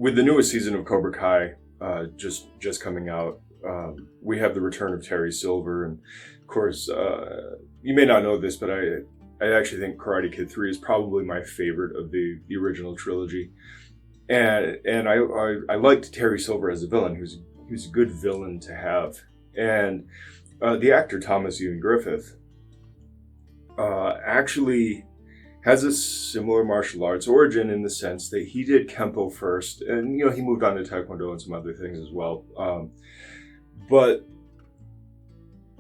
with the newest season of Cobra Kai just coming out, we have the return of Terry Silver, and of course, you may not know this, but I actually think Karate Kid 3 is probably my favorite of the original trilogy, and I liked Terry Silver as a villain. He was a good villain to have, and the actor Thomas Ian Griffith actually has a similar martial arts origin in the sense that he did Kenpo first, and he moved on to Taekwondo and some other things as well. But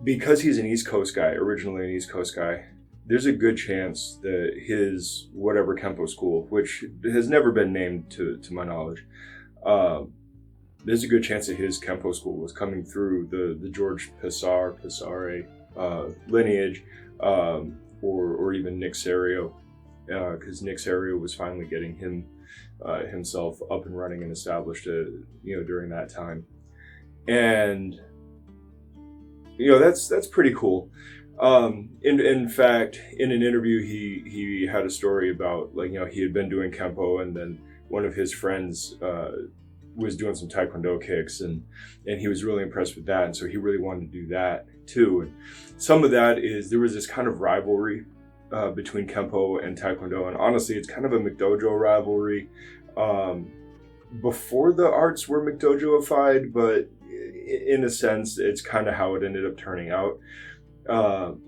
because he's an East Coast guy, originally an East Coast guy, there's a good chance that his whatever Kenpo school, which has never been named to my knowledge, there's a good chance that his Kenpo school was coming through the George Pisare lineage, or even Nick Serio, because Nick Serio was finally getting himself up and running and established, during that time, and that's pretty cool. In fact, in an interview, he had a story about he had been doing Kenpo, and then one of his friends was doing some Taekwondo kicks, and he was really impressed with that, and so he really wanted to do that too. And some of that is there was this kind of rivalry between Kenpo and Taekwondo, and honestly, it's kind of a McDojo rivalry. Before the arts were McDojoified, but in a sense, it's kind of how it ended up turning out. But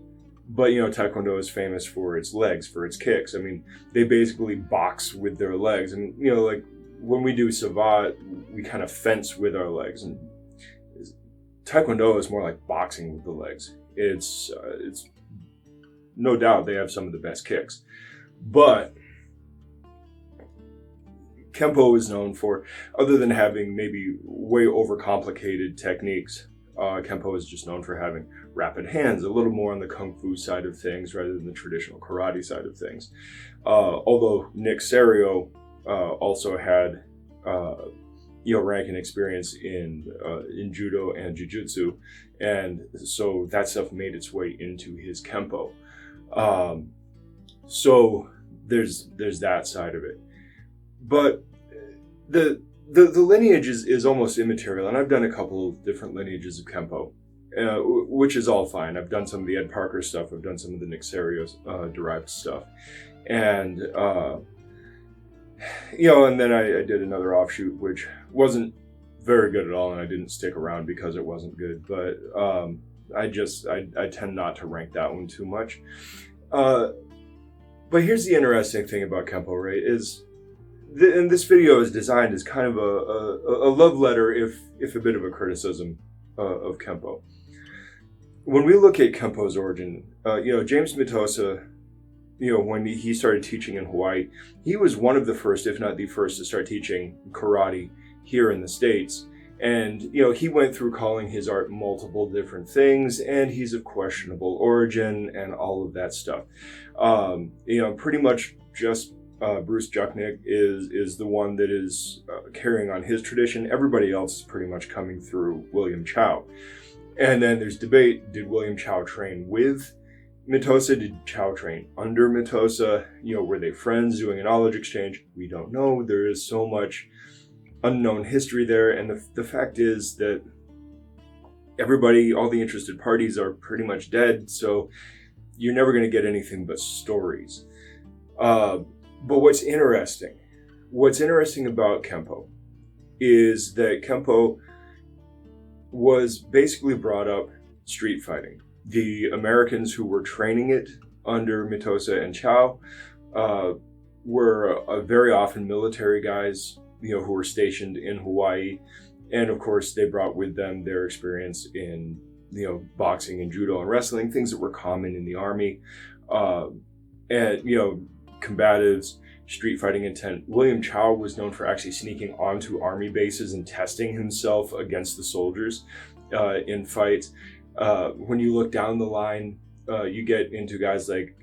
Taekwondo is famous for its legs, for its kicks. I mean, they basically box with their legs, and like when we do savate, we kind of fence with our legs, and Taekwondo is more like boxing with the legs. It's no doubt they have some of the best kicks, but Kenpo is known for, other than having maybe way overcomplicated techniques, Kenpo is just known for having rapid hands, a little more on the kung fu side of things rather than the traditional karate side of things. Although Nick Serio also had rank and experience in judo and jiu-jitsu, and so that stuff made its way into his Kenpo. So there's that side of it. But the lineage is almost immaterial, and I've done a couple of different lineages of Kenpo, which is all fine. I've done some of the Ed Parker stuff, I've done some of the Nick Serio derived stuff, and and then I did another offshoot which wasn't very good at all, and I didn't stick around because it wasn't good. But I tend not to rank that one too much. But here's the interesting thing about Kenpo, right? And this video is designed as kind of a love letter, if a bit of a criticism of Kenpo. When we look at Kenpo's origin, James Mitosa, when he started teaching in Hawaii, he was one of the first, if not the first, to start teaching karate here in the States. And, he went through calling his art multiple different things, and he's of questionable origin and all of that stuff. Pretty much just Bruce Juchnick is the one that is carrying on his tradition. Everybody else is pretty much coming through William Chow. And then there's debate, did William Chow train with Mitosa? Did Chow train under Mitosa? Were they friends doing a knowledge exchange? We don't know. There is so much unknown history there, and the fact is that everybody, all the interested parties are pretty much dead, so you're never going to get anything but stories. But what's interesting about Kenpo is that Kenpo was basically brought up street fighting. The Americans who were training it under Mitosa and Chow were very often military guys, who were stationed in Hawaii, and of course they brought with them their experience in boxing and judo and wrestling, things that were common in the army, and combatives, street fighting intent. William Chow was known for actually sneaking onto army bases and testing himself against the soldiers in fights. When you look down the line, you get into guys like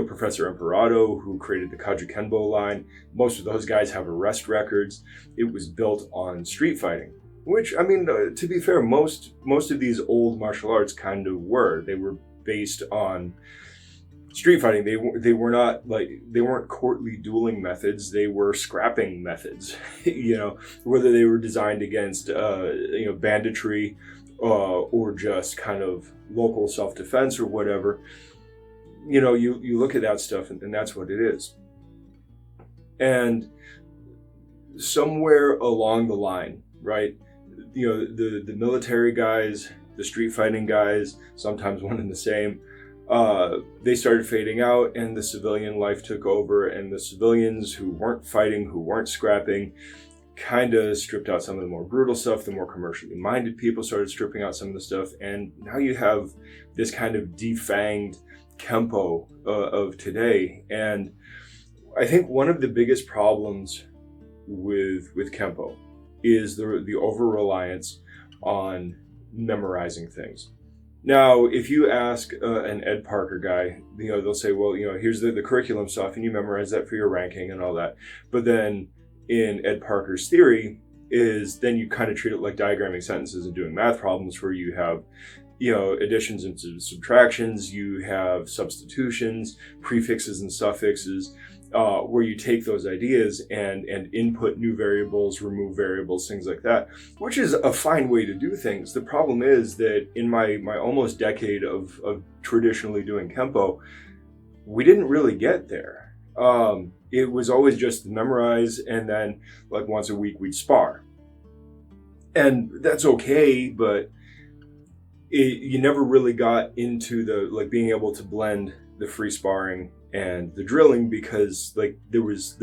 Professor Emperado, who created the Kajukenbo line. Most of those guys have arrest records. It was built on street fighting, which, to be fair, most of these old martial arts kind of were. They were based on street fighting, they were not like, they weren't courtly dueling methods, they were scrapping methods. Whether they were designed against banditry, or just kind of local self-defense or whatever. You look at that stuff, and that's what it is. And somewhere along the line, right, the military guys, the street fighting guys, sometimes one and the same, they started fading out, and the civilian life took over, and the civilians who weren't fighting, who weren't scrapping, kind of stripped out some of the more brutal stuff. The more commercially minded people started stripping out some of the stuff, and now you have this kind of defanged Kenpo of today. And I think one of the biggest problems with Kenpo is the over-reliance on memorizing things. Now, if you ask an Ed Parker guy, they'll say, well, here's the curriculum stuff, and you memorize that for your ranking and all that. But then in Ed Parker's theory is then you kind of treat it like diagramming sentences and doing math problems, where you have, additions and subtractions, you have substitutions, prefixes and suffixes, where you take those ideas and input new variables, remove variables, things like that, which is a fine way to do things. The problem is that in my almost decade of traditionally doing Kenpo, we didn't really get there. It was always just memorize, and then like once a week we'd spar. And that's okay, but you never really got into the being able to blend the free sparring and the drilling, because there was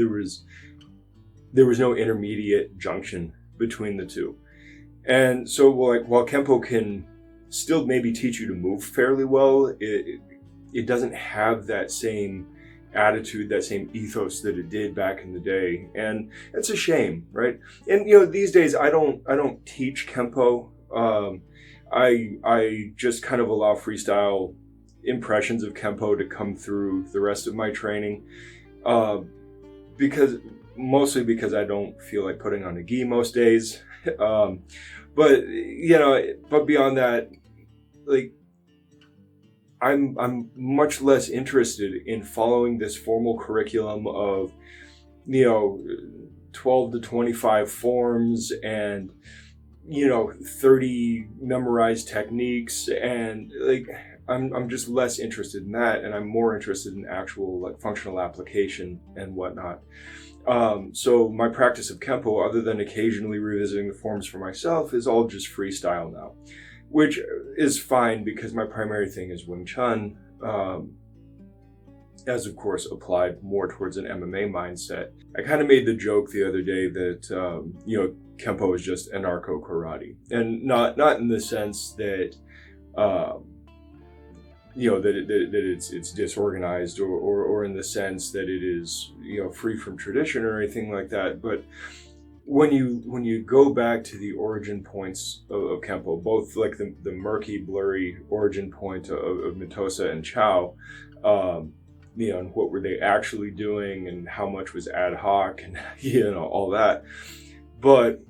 no intermediate junction between the two. And so while Kenpo can still maybe teach you to move fairly well, it doesn't have that same attitude, that same ethos that it did back in the day, and it's a shame, right? And these days I don't teach Kenpo. I just kind of allow freestyle impressions of Kenpo to come through the rest of my training, because I don't feel like putting on a gi most days. But beyond that, I'm much less interested in following this formal curriculum of 12 to 25 forms and 30 memorized techniques, and I'm just less interested in that, and I'm more interested in actual functional application and whatnot. So my practice of Kenpo, other than occasionally revisiting the forms for myself, is all just freestyle now, which is fine because my primary thing is Wing Chun, as of course applied more towards an MMA mindset. I kind of made the joke the other day that Kenpo is just anarcho karate, and not in the sense that it's disorganized, or in the sense that it is free from tradition or anything like that. But when you go back to the origin points of Kenpo, both the murky, blurry origin point of Mitosa and Chow, and what were they actually doing, and how much was ad hoc, and all that. But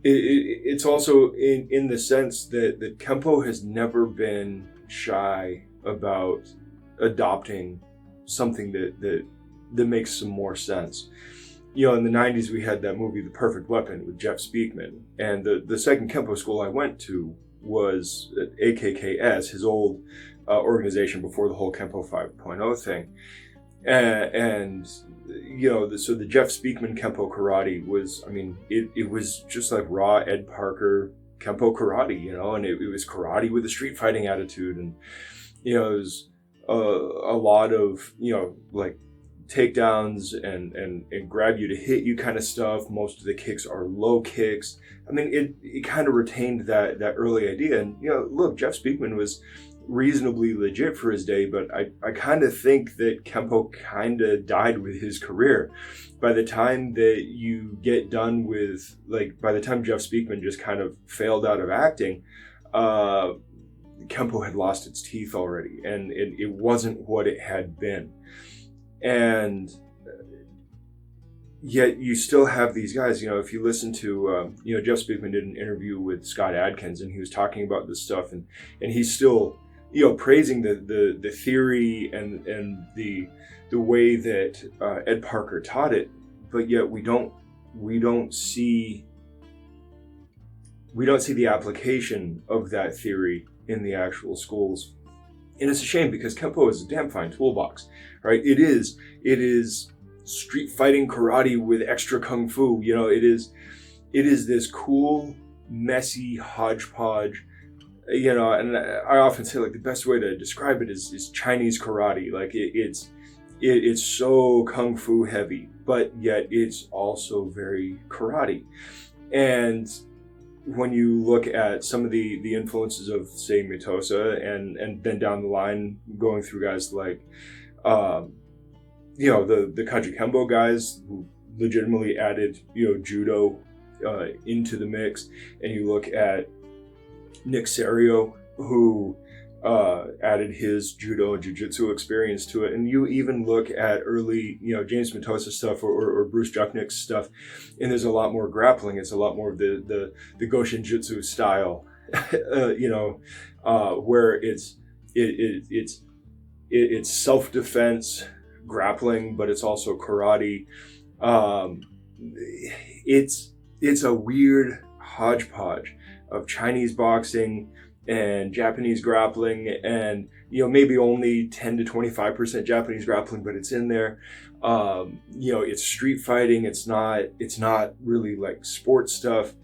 it's also in the sense that Kenpo has never been shy about adopting something that makes some more sense. In the 90s, we had that movie, The Perfect Weapon, with Jeff Speakman. And the second Kenpo school I went to was AKKS, his old organization before the whole Kenpo 5.0 thing. So the Jeff Speakman Kenpo karate was, it was just like raw Ed Parker Kenpo karate, and it was karate with a street fighting attitude. And, it was a lot of, takedowns and grab you to hit you kind of stuff. Most of the kicks are low kicks. It kind of retained that early idea. And, look, Jeff Speakman was reasonably legit for his day, but I kind of think that Kenpo kind of died with his career. By the time that you get done with, by the time Jeff Speakman just kind of failed out of acting, Kenpo had lost its teeth already, and it wasn't what it had been. And yet you still have these guys, if you listen to, Jeff Speakman did an interview with Scott Adkins, and he was talking about this stuff, and he's still praising the theory and the way that Ed Parker taught it, but yet we don't see the application of that theory in the actual schools. And it's a shame, because Kenpo is a damn fine toolbox, right? It is street fighting karate with extra kung fu. It is this cool, messy hodgepodge. And I often say, like, the best way to describe it is Chinese karate. Like, it's so kung fu heavy, but yet it's also very karate. And when you look at some of the influences of, say, Mitosa, and then down the line going through guys like, the Kaji Kenpo guys who legitimately added, judo into the mix, and you look at Nick Serio, who added his judo and jiu-jitsu experience to it, and you even look at early, James Matosa stuff or Bruce Jucknick's stuff, and there's a lot more grappling. It's a lot more of the Goshin Jutsu style, where it's self-defense grappling, but it's also karate. It's a weird hodgepodge of Chinese boxing and Japanese grappling, and maybe only 10 to 25% Japanese grappling, but it's in there. It's street fighting. It's not really like sports stuff.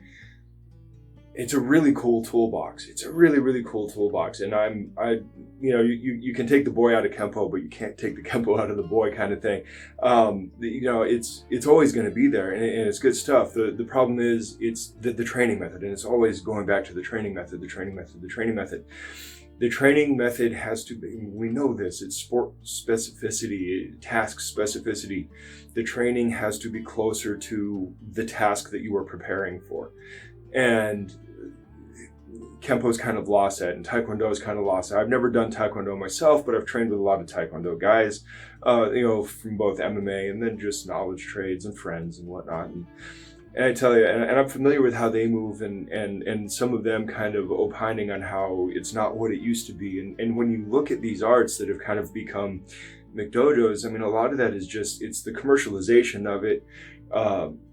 It's a really cool toolbox. It's a really, really cool toolbox. And you can take the boy out of Kenpo, but you can't take the Kenpo out of the boy, kind of thing. It's always going to be there, and it's good stuff. The problem is it's the training method, and it's always going back to the training method. The training method has to be, we know this, it's sport specificity, task specificity. The training has to be closer to the task that you are preparing for. And Kenpo's kind of lost that, and Taekwondo's kind of lost that. I've never done Taekwondo myself, but I've trained with a lot of Taekwondo guys, from both MMA and then just knowledge trades and friends and whatnot. And I tell you, and I'm familiar with how they move, and some of them kind of opining on how it's not what it used to be. And when you look at these arts that have kind of become McDojos, a lot of that is just, it's the commercialization of it.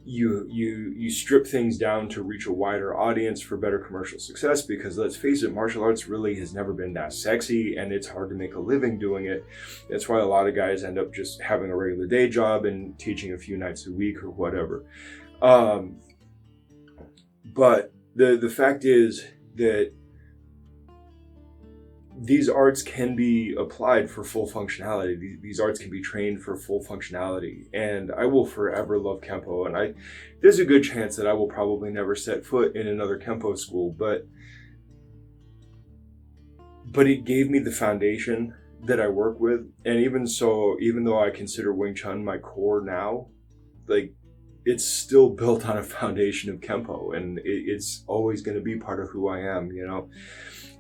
You strip things down to reach a wider audience for better commercial success, because let's face it, martial arts really has never been that sexy, and it's hard to make a living doing it. That's why a lot of guys end up just having a regular day job and teaching a few nights a week or whatever. But the fact is that these arts can be applied for full functionality. These arts can be trained for full functionality. And I will forever love Kenpo. And there's a good chance that I will probably never set foot in another Kenpo school, but it gave me the foundation that I work with. And even though I consider Wing Chun my core now, like, it's still built on a foundation of Kenpo, and it's always going to be part of who I am,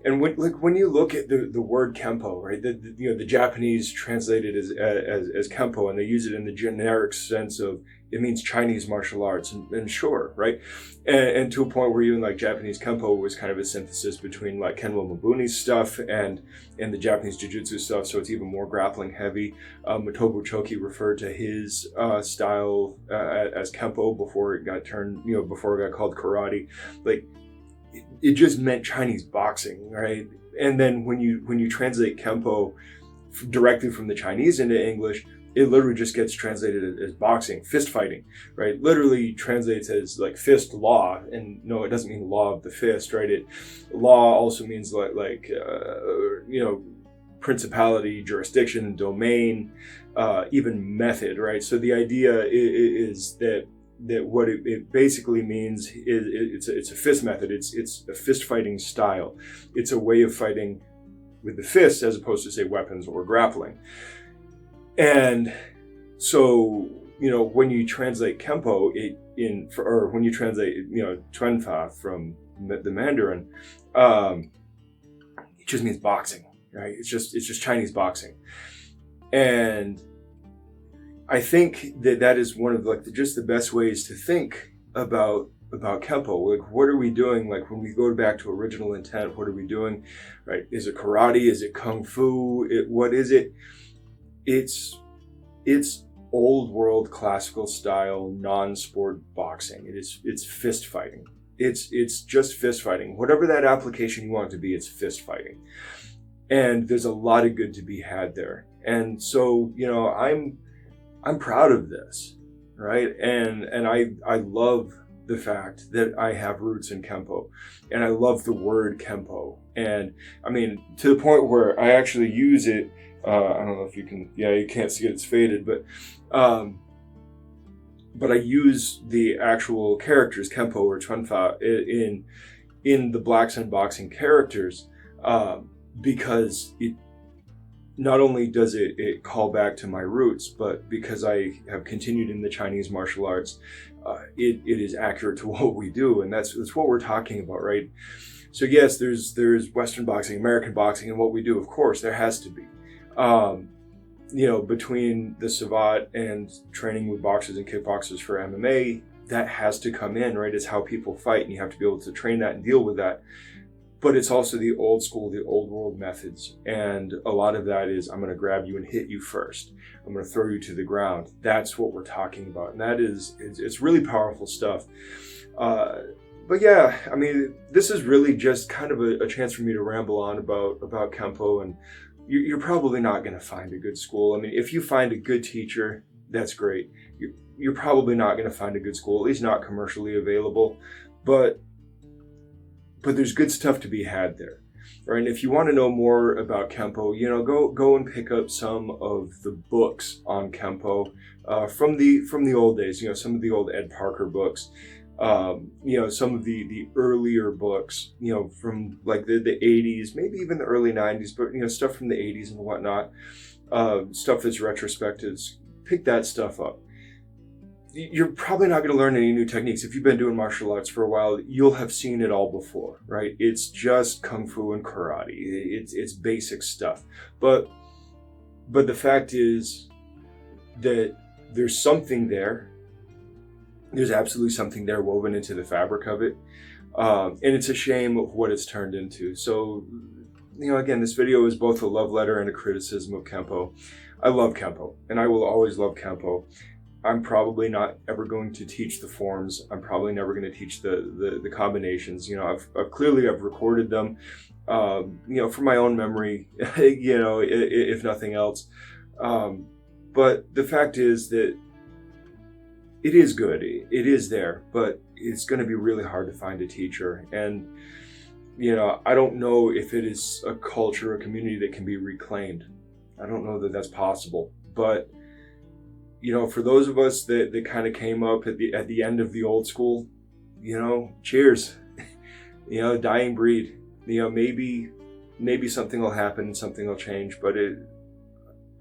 And when you look at the word Kenpo, right? The Japanese translate it as Kenpo, and they use it in the generic sense of, it means Chinese martial arts, and sure, right? And to a point where even like Japanese Kenpo was kind of a synthesis between like Kenwa Mabuni's stuff and the Japanese Jiu-Jitsu stuff, so it's even more grappling heavy. Motobu Choki referred to his style as Kenpo before it got called karate. Like, it just meant Chinese boxing, right? And then when you translate Kenpo directly from the Chinese into English, it literally just gets translated as boxing, fist fighting, right? Literally translates as like fist law, and no, it doesn't mean law of the fist, right? Law also means like principality, jurisdiction, domain, even method, right? So the idea is that what it basically means is it's a fist method. It's a fist fighting style. It's a way of fighting with the fist as opposed to, say, weapons or grappling. And so, when you translate Kenpo when you translate, Chuanfa from the Mandarin, it just means boxing, right? It's just Chinese boxing. And I think that is one of just the best ways to think about about Kenpo. Like, what are we doing? Like, when we go back to original intent, what are we doing? Right? Is it karate? Is it kung fu? What is it? It's old world classical style non-sport boxing. It's fist fighting. It's just fist fighting. Whatever that application you want it to be, it's fist fighting. And there's a lot of good to be had there. And so, you know, I'm proud of this, right? And I love the fact that I have roots in Kenpo, and I love the word Kenpo. And I mean, to the point where I actually use it. I don't know if you can, yeah, you can't see it, it's faded, but I use the actual characters, Kenpo or Chunfa, in the Black Sun Boxing characters, because it not only does it call back to my roots, but because I have continued in the Chinese martial arts, it is accurate to what we do, and that's what we're talking about, right? So yes, there's Western boxing, American boxing, and what we do, of course, there has to be. You know, between the Savate and training with boxers and kickboxers for MMA, that has to come in, right? It's how people fight, and you have to be able to train that and deal with that. But it's also the old school, the old world methods. And a lot of that is, I'm going to grab you and hit you first. I'm going to throw you to the ground. That's what we're talking about. And that is, it's really powerful stuff. But yeah, I mean, this is really just kind of a chance for me to ramble on about Kenpo. And you're probably not going to find a good school. I mean, if you find a good teacher, that's great. You're probably not going to find a good school, at least not commercially available. But there's good stuff to be had there, right? And if you want to know more about Kenpo, you know, go and pick up some of the books on Kenpo from the old days. You know, some of the old Ed Parker books. You know, some of the earlier books. You know, from like the 80s, maybe even the early 90s, but you know, stuff from the 80s and whatnot. Stuff that's retrospectives. Pick that stuff up. You're probably not going to learn any new techniques. If you've been doing martial arts for a while, you'll have seen it all before, right? It's just kung fu and karate. It's basic stuff. But the fact is that there's something there. There's absolutely something there woven into the fabric of it. And it's a shame of what it's turned into. So, you know, again, this video is both a love letter and a criticism of Kenpo. I love Kenpo, and I will always love Kenpo. I'm probably not ever going to teach the forms. I'm probably never going to teach the combinations. You know, I've clearly recorded them, you know, for my own memory, you know, if nothing else. But the fact is that it is good. It is there, but it's going to be really hard to find a teacher. And, you know, I don't know if it is a culture, a community that can be reclaimed. I don't know that that's possible, but you know, for those of us that kind of came up at the end of the old school, you know, cheers. You know, dying breed. You know, maybe something will happen and something will change, but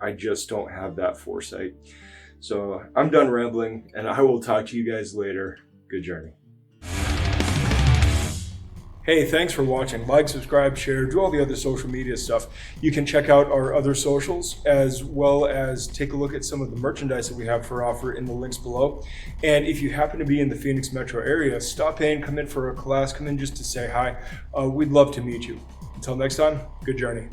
I just don't have that foresight. So I'm done rambling, and I will talk to you guys later. Good journey. Hey, thanks for watching. Like, subscribe, share, do all the other social media stuff. You can check out our other socials, as well as take a look at some of the merchandise that we have for offer in the links below. And if you happen to be in the Phoenix metro area, stop in, come in for a class, come in just to say hi. We'd love to meet you. Until next time, good journey.